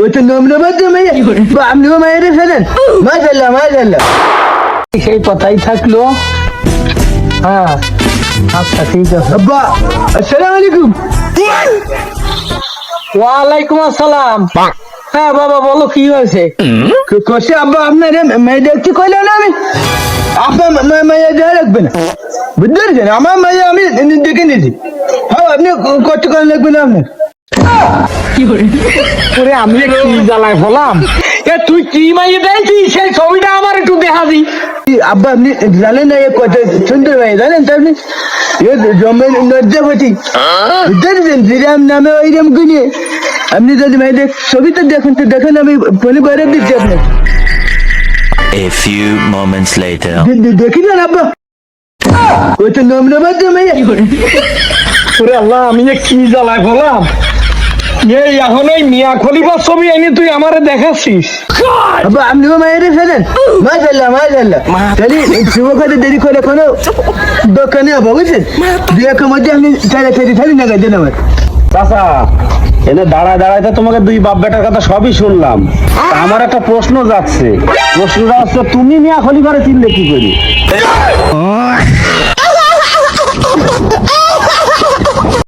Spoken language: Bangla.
ওই তো নম্রবাদ মেয়ে, আপনিও মেয়েরে ফেলেন। মাশাআল্লাহ মাশাআল্লাহ। সেই কথাই থাকলো। হ্যাঁ আচ্ছা ঠিক আছে। আব্বা আসসালামু আলাইকুম। ওয়ালাইকুম আসসালাম। হ্যাঁ বাবা বলো কি হয়েছে? কষে আব্বা আপনার মেয়ে দেখতে কইলে না আমি, আপনার মেয়ে দেওয়া লাগবে না, বুঝতে পেরেছেন? আমার মেয়ে আমি দেখে নিয়েছি। হ্যাঁ আপনি কষ্ট করা লাগবে না আপনার। ওরে আমি কি জ্বালায় বললাম, এ তুই কি মাইয়ে দেখছিস সেই ছবিটা আমার একটু দেখা দি। আব্বা আপনি জানেন না, কত সুন্দর মেয়ে জানেন তো আপনি, জমের লজ্জাপতি, বুঝতে পেরেছেন? শ্রীরাম নামে ওইরকম কিনে আপনি যদি মেয়েদের ছবিটা দেখেন তো দেখেন, আমি ফোনে বাইরে দিচ্ছি আপনার। A few moments later. দেখি না আব্বা, ওই তো নম্রবাদ মেয়ে। ওরে আল্লাহ আমি কি জ্বালায় বললাম, এই এখন ওই মিয়া খলিফার ছবি এনে তুই আমারে দেখাচ্ছিস। আব্বা আপনিও মেয়েরে ফেলেন। মাশাআল্লাহ মাশাআল্লাহ। তাহলে শুভ করে দেরি করে কোনো দোকানে হবো, বুঝছেন? দুই একের মধ্যে আপনি তাড়াতাড়ি না গাইছেন আমার। চাচা এনে দাঁড়ায় দাঁড়াইতে তোমাকে দুই বাপ বেটার কথা সবই শুনলাম। তা আমার একটা প্রশ্ন যাচ্ছে, প্রশ্নটা হচ্ছে তুমি মিয়া খলিফারে চিনলে কি করি?